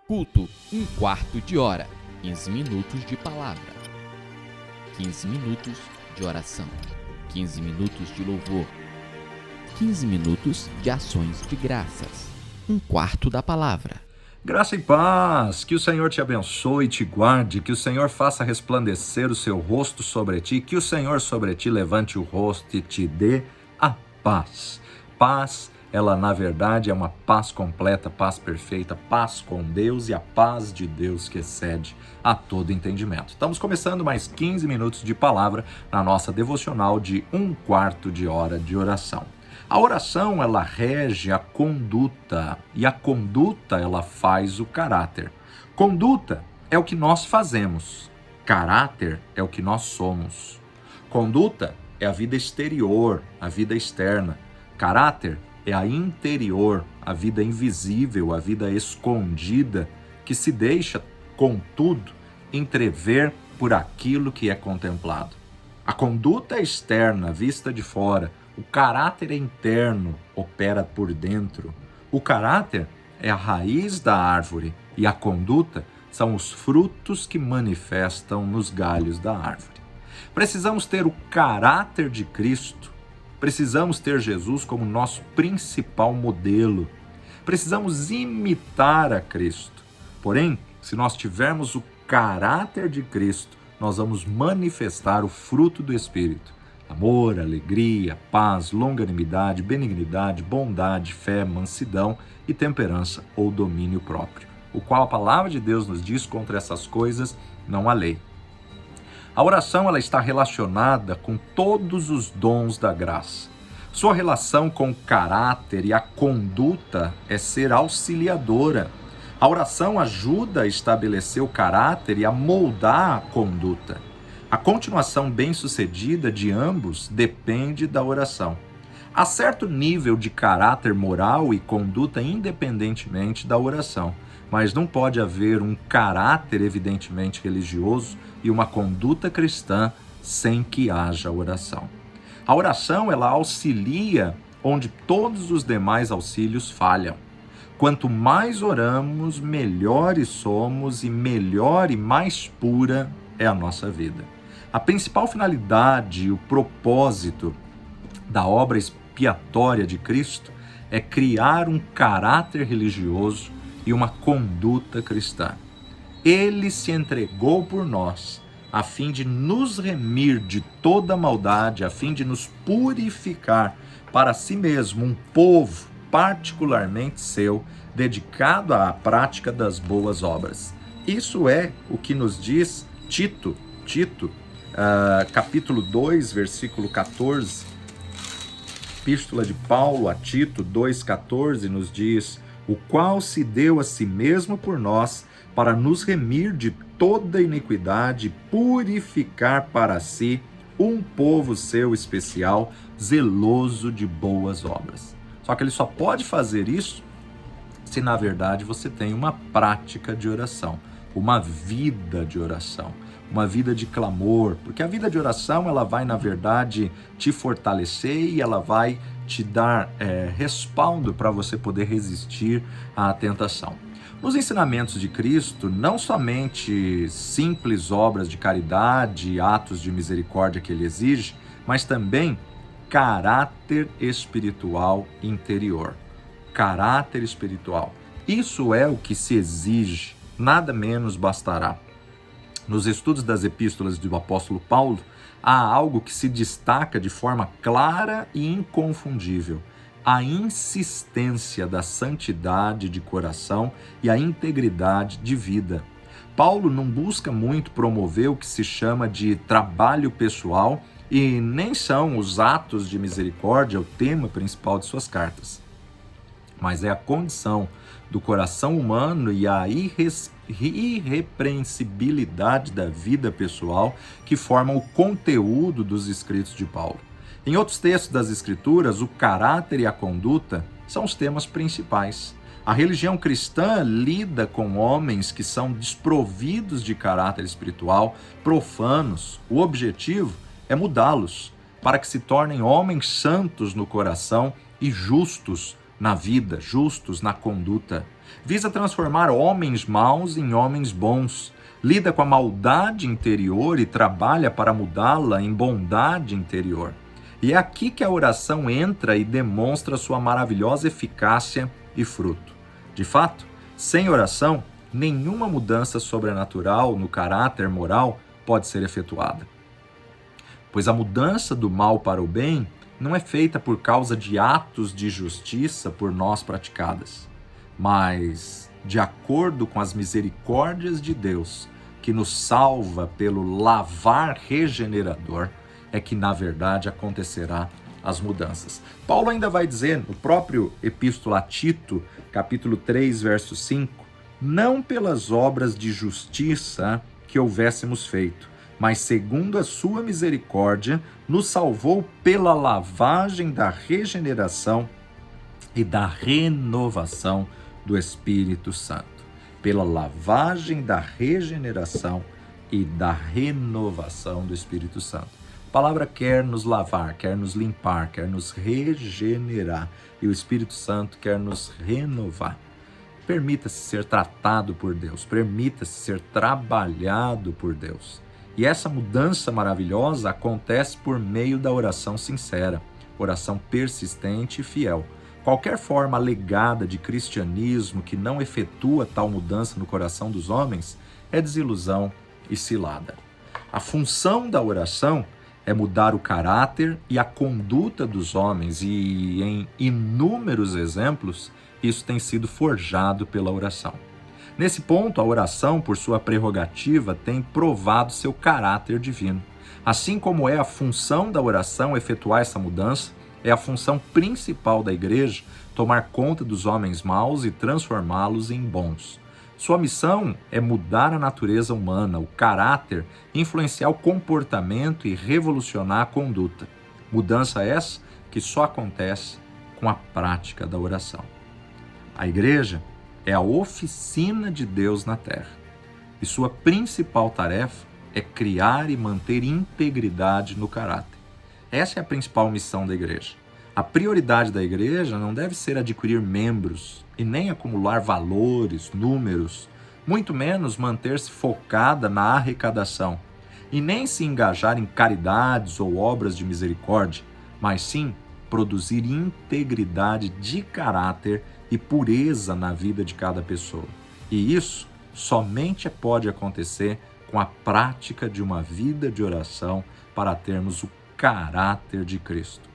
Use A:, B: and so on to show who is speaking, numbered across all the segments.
A: Culto, 1/4 de hora, 15 minutos de palavra, 15 minutos de oração, 15 minutos de louvor, 15 minutos de ações de graças, 1/4 da palavra.
B: Graça e paz, que o Senhor te abençoe e te guarde, que o Senhor faça resplandecer o seu rosto sobre ti, que o Senhor sobre ti levante o rosto e te dê a paz. Paz, ela na verdade é uma paz completa, paz perfeita, paz com Deus e a paz de Deus que excede a todo entendimento. Estamos começando mais 15 minutos de palavra na nossa devocional de 1/4 de hora de oração. A oração, ela rege a conduta, e a conduta, ela faz o caráter. Conduta é o que nós fazemos, caráter é o que nós somos. Conduta é a vida exterior, a vida externa. Caráter é a interior, a vida invisível, a vida escondida, que se deixa, contudo, entrever por aquilo que é contemplado. A conduta é externa, vista de fora. O caráter é interno, opera por dentro. O caráter é a raiz da árvore e a conduta são os frutos que manifestam nos galhos da árvore. Precisamos ter o caráter de Cristo, precisamos ter Jesus como nosso principal modelo, precisamos imitar a Cristo. Porém, se nós tivermos o caráter de Cristo, nós vamos manifestar o fruto do Espírito. Amor, alegria, paz, longanimidade, benignidade, bondade, fé, mansidão e temperança ou domínio próprio, o qual a palavra de Deus nos diz: contra essas coisas não há lei. A oração, ela está relacionada com todos os dons da graça. Sua relação com o caráter e a conduta é ser auxiliadora. A oração ajuda a estabelecer o caráter e a moldar a conduta. A continuação bem-sucedida de ambos depende da oração. Há certo nível de caráter moral e conduta independentemente da oração, mas não pode haver um caráter evidentemente religioso e uma conduta cristã sem que haja oração. A oração, ela auxilia onde todos os demais auxílios falham. Quanto mais oramos, melhores somos e melhor e mais pura é a nossa vida. A principal finalidade e o propósito da obra expiatória de Cristo é criar um caráter religioso e uma conduta cristã. Ele se entregou por nós, a fim de nos remir de toda maldade, a fim de nos purificar para si mesmo, um povo particularmente seu, dedicado à prática das boas obras. Isso é o que nos diz Tito, capítulo 2, versículo 14, Epístola de Paulo a Tito 2,14 nos diz: o qual se deu a si mesmo por nós, para nos remir de toda iniquidade, purificar para si um povo seu especial, zeloso de boas obras. Só que ele só pode fazer isso se na verdade você tem uma prática de oração, uma vida de oração, uma vida de clamor, porque a vida de oração, ela vai na verdade te fortalecer e ela vai te dar respaldo para você poder resistir à tentação. Nos ensinamentos de Cristo, não somente simples obras de caridade, atos de misericórdia que ele exige, mas também caráter espiritual interior. Caráter espiritual. Isso é o que se exige, nada menos bastará. Nos estudos das epístolas do apóstolo Paulo, há algo que se destaca de forma clara e inconfundível: a insistência da santidade de coração e a integridade de vida. Paulo não busca muito promover o que se chama de trabalho pessoal e nem são os atos de misericórdia o tema principal de suas cartas, mas é a condição do coração humano e a irrepreensibilidade da vida pessoal que formam o conteúdo dos escritos de Paulo. Em outros textos das Escrituras, o caráter e a conduta são os temas principais. A religião cristã lida com homens que são desprovidos de caráter espiritual, profanos. O objetivo é mudá-los para que se tornem homens santos no coração e justos na vida, justos na conduta. Visa transformar homens maus em homens bons. Lida com a maldade interior e trabalha para mudá-la em bondade interior. E é aqui que a oração entra e demonstra sua maravilhosa eficácia e fruto. De fato, sem oração, nenhuma mudança sobrenatural no caráter moral pode ser efetuada. Pois a mudança do mal para o bem não é feita por causa de atos de justiça por nós praticadas, mas de acordo com as misericórdias de Deus, que nos salva pelo lavar regenerador, é que na verdade acontecerá as mudanças. Paulo ainda vai dizer no próprio Epístola a Tito, capítulo 3, verso 5, não pelas obras de justiça que houvéssemos feito, mas segundo a sua misericórdia, nos salvou pela lavagem da regeneração e da renovação do Espírito Santo. Pela lavagem da regeneração e da renovação do Espírito Santo. A palavra quer nos lavar, quer nos limpar, quer nos regenerar. E o Espírito Santo quer nos renovar. Permita-se ser tratado por Deus, permita-se ser trabalhado por Deus. E essa mudança maravilhosa acontece por meio da oração sincera, oração persistente e fiel. Qualquer forma alegada de cristianismo que não efetua tal mudança no coração dos homens é desilusão e cilada. A função da oração é mudar o caráter e a conduta dos homens, e em inúmeros exemplos, isso tem sido forjado pela oração. Nesse ponto, a oração, por sua prerrogativa, tem provado seu caráter divino. Assim como é a função da oração efetuar essa mudança, é a função principal da igreja tomar conta dos homens maus e transformá-los em bons. Sua missão é mudar a natureza humana, o caráter, influenciar o comportamento e revolucionar a conduta. Mudança essa que só acontece com a prática da oração. A igreja é a oficina de Deus na terra, e sua principal tarefa é criar e manter integridade no caráter. Essa é a principal missão da igreja. A prioridade da igreja não deve ser adquirir membros e nem acumular valores, números, muito menos manter-se focada na arrecadação, e nem se engajar em caridades ou obras de misericórdia, mas sim produzir integridade de caráter e pureza na vida de cada pessoa. E isso somente pode acontecer com a prática de uma vida de oração para termos o caráter de Cristo.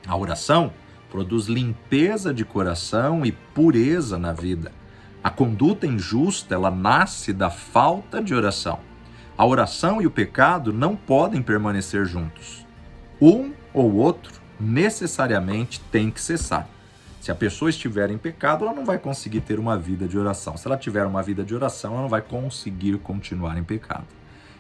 B: A oração produz limpeza de coração e pureza na vida. A conduta injusta, ela nasce da falta de oração. A oração e o pecado não podem permanecer juntos. Um ou outro necessariamente tem que cessar. Se a pessoa estiver em pecado, ela não vai conseguir ter uma vida de oração. Se ela tiver uma vida de oração, ela não vai conseguir continuar em pecado.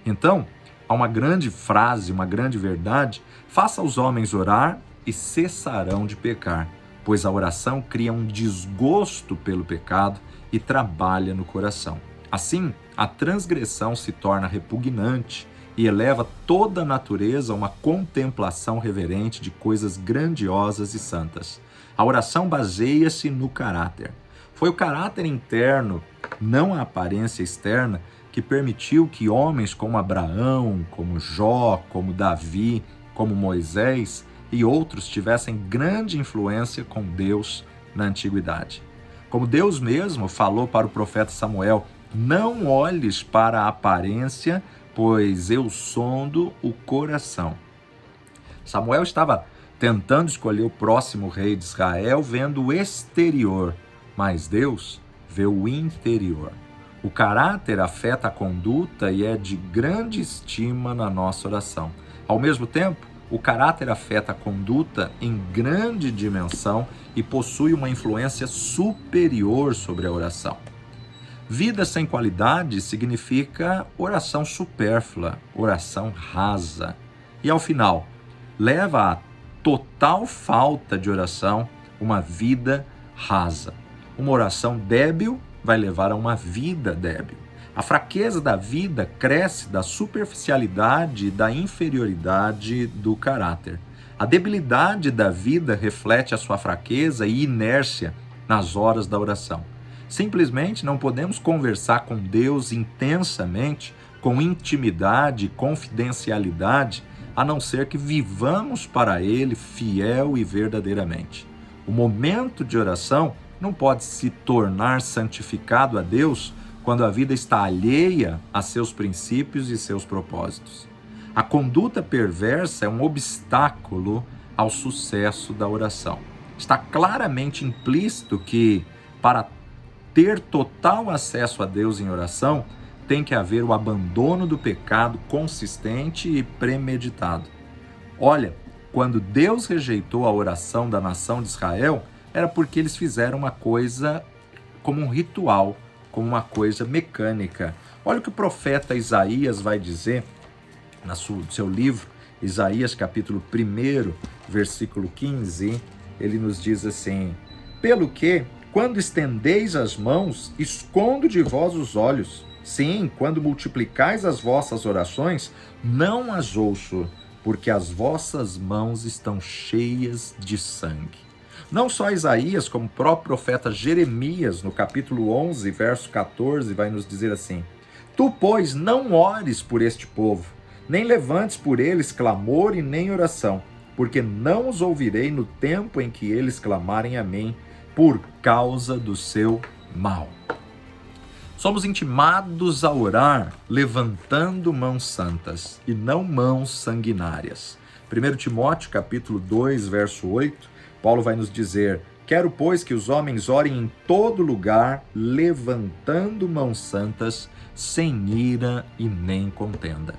B: Então, há uma grande frase, uma grande verdade: faça os homens orar e cessarão de pecar, pois a oração cria um desgosto pelo pecado e trabalha no coração. Assim, a transgressão se torna repugnante e eleva toda a natureza a uma contemplação reverente de coisas grandiosas e santas. A oração baseia-se no caráter. Foi o caráter interno, não a aparência externa, que permitiu que homens como Abraão, como Jó, como Davi, como Moisés e outros tivessem grande influência com Deus na antiguidade. Como Deus mesmo falou para o profeta Samuel: não olhes para a aparência, pois eu sondo o coração. Samuel estava tentando escolher o próximo rei de Israel vendo o exterior, mas Deus vê o interior. O caráter afeta a conduta e é de grande estima na nossa oração. Ao mesmo tempo, o caráter afeta a conduta em grande dimensão e possui uma influência superior sobre a oração. Vida sem qualidade significa oração supérflua, oração rasa. E ao final, leva a total falta de oração, uma vida rasa. Uma oração débil vai levar a uma vida débil. A fraqueza da vida cresce da superficialidade e da inferioridade do caráter. A debilidade da vida reflete a sua fraqueza e inércia nas horas da oração. Simplesmente não podemos conversar com Deus intensamente, com intimidade e confidencialidade, a não ser que vivamos para Ele fiel e verdadeiramente. O momento de oração não pode se tornar santificado a Deus quando a vida está alheia a seus princípios e seus propósitos. A conduta perversa é um obstáculo ao sucesso da oração. Está claramente implícito que, para ter total acesso a Deus em oração, tem que haver o abandono do pecado consistente e premeditado. Olha, quando Deus rejeitou a oração da nação de Israel, era porque eles fizeram uma coisa como um ritual, como uma coisa mecânica. Olha o que o profeta Isaías vai dizer no seu livro, Isaías capítulo 1, versículo 15, ele nos diz assim: pelo que, quando estendeis as mãos, escondo de vós os olhos. Sim, quando multiplicais as vossas orações, não as ouço, porque as vossas mãos estão cheias de sangue. Não só Isaías, como o próprio profeta Jeremias, no capítulo 11, verso 14, vai nos dizer assim: tu, pois, não ores por este povo, nem levantes por eles clamor e nem oração, porque não os ouvirei no tempo em que eles clamarem a mim, por causa do seu mal. Somos intimados a orar levantando mãos santas e não mãos sanguinárias. 1 Timóteo capítulo 2, verso 8, Paulo vai nos dizer: quero, pois, que os homens orem em todo lugar, levantando mãos santas, sem ira e nem contenda.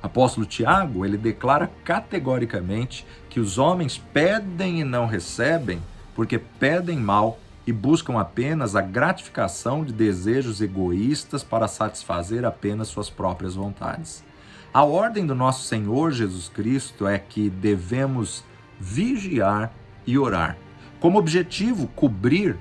B: Apóstolo Tiago, ele declara categoricamente que os homens pedem e não recebem, porque pedem mal e buscam apenas a gratificação de desejos egoístas para satisfazer apenas suas próprias vontades. A ordem do nosso Senhor Jesus Cristo é que devemos vigiar e orar, como objetivo cobrir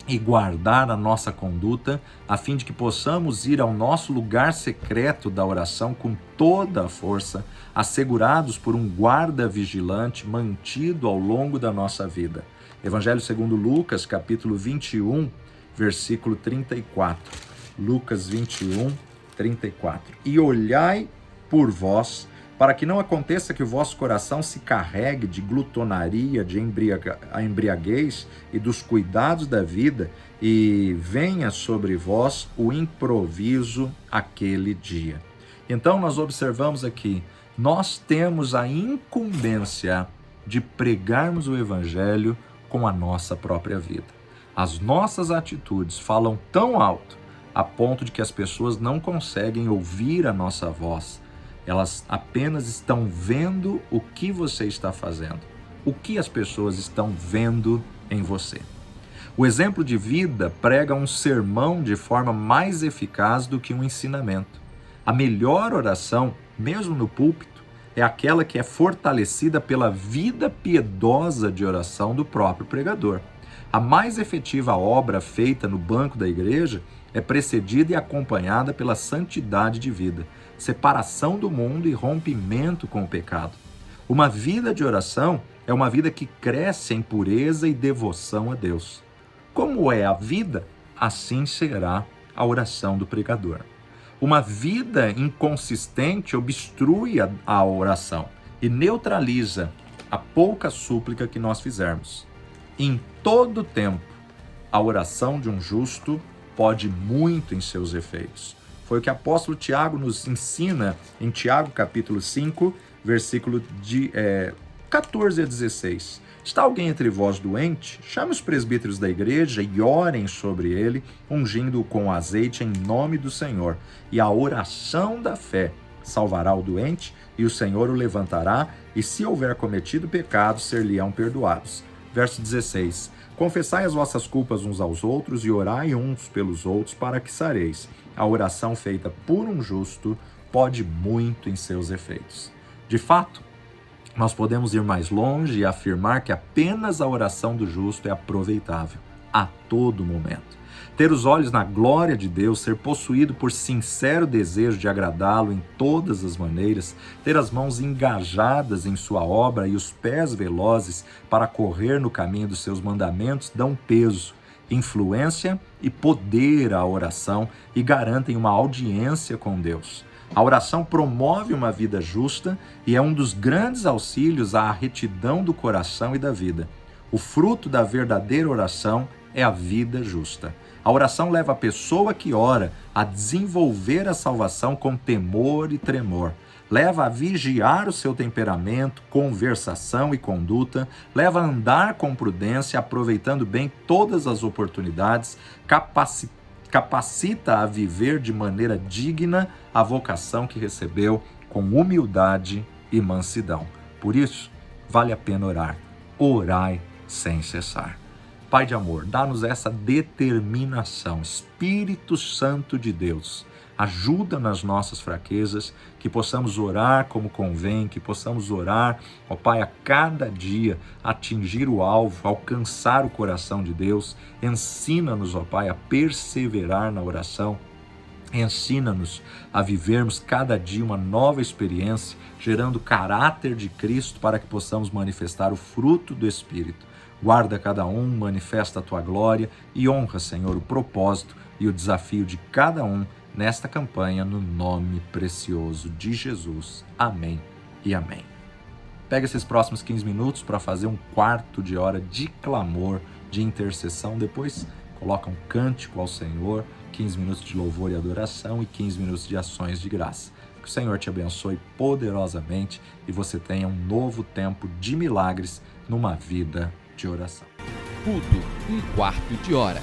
B: e guardar a nossa conduta, a fim de que possamos ir ao nosso lugar secreto da oração com toda a força, assegurados por um guarda vigilante mantido ao longo da nossa vida. Evangelho segundo Lucas, capítulo 21, versículo 34. Lucas 21, 34. E olhai por vós, para que não aconteça que o vosso coração se carregue de glutonaria, de embriaguez e dos cuidados da vida, e venha sobre vós o improviso aquele dia. Então nós observamos aqui, nós temos a incumbência de pregarmos o Evangelho com a nossa própria vida. As nossas atitudes falam tão alto a ponto de que as pessoas não conseguem ouvir a nossa voz. Elas apenas estão vendo o que você está fazendo, o que as pessoas estão vendo em você. O exemplo de vida prega um sermão de forma mais eficaz do que um ensinamento. A melhor oração, mesmo no púlpito, é aquela que é fortalecida pela vida piedosa de oração do próprio pregador. A mais efetiva obra feita no banco da igreja é precedida e acompanhada pela santidade de vida, separação do mundo e rompimento com o pecado. Uma vida de oração é uma vida que cresce em pureza e devoção a Deus. Como é a vida, assim será a oração do pregador. Uma vida inconsistente obstrui a oração e neutraliza a pouca súplica que nós fizermos. Em todo tempo, a oração de um justo pode muito em seus efeitos. Foi o que o apóstolo Tiago nos ensina em Tiago capítulo 5, versículo 14 a 16. Está alguém entre vós doente? Chame os presbíteros da igreja e orem sobre ele, ungindo-o com azeite em nome do Senhor. E a oração da fé salvará o doente, e o Senhor o levantará, e se houver cometido pecado, ser-lhe-ão perdoados. Verso 16. Confessai as vossas culpas uns aos outros e orai uns pelos outros para que sareis. A oração feita por um justo pode muito em seus efeitos. De fato, nós podemos ir mais longe e afirmar que apenas a oração do justo é aproveitável a todo momento. Ter os olhos na glória de Deus, ser possuído por sincero desejo de agradá-lo em todas as maneiras, ter as mãos engajadas em sua obra e os pés velozes para correr no caminho dos seus mandamentos dão peso influência e poder à oração e garantem uma audiência com Deus. A oração promove uma vida justa e é um dos grandes auxílios à retidão do coração e da vida. O fruto da verdadeira oração é a vida justa. A oração leva a pessoa que ora a desenvolver a salvação com temor e tremor. Leva a vigiar o seu temperamento, conversação e conduta, leva a andar com prudência, aproveitando bem todas as oportunidades, capacita a viver de maneira digna a vocação que recebeu com humildade e mansidão. Por isso, vale a pena orar. Orai sem cessar. Pai de amor, dá-nos essa determinação. Espírito Santo de Deus, ajuda nas nossas fraquezas, que possamos orar como convém, que possamos orar, ó Pai, a cada dia, atingir o alvo, alcançar o coração de Deus. Ensina-nos, ó Pai, a perseverar na oração. Ensina-nos a vivermos cada dia uma nova experiência, gerando caráter de Cristo para que possamos manifestar o fruto do Espírito. Guarda cada um, manifesta a Tua glória e honra, Senhor, o propósito e o desafio de cada um nesta campanha, no nome precioso de Jesus. Amém e amém. Pega esses próximos 15 minutos para fazer um quarto de hora de clamor, de intercessão. Depois coloca um cântico ao Senhor, 15 minutos de louvor e adoração e 15 minutos de ações de graça. Que o Senhor te abençoe poderosamente e você tenha um novo tempo de milagres numa vida de oração.
A: Culto, um quarto de hora.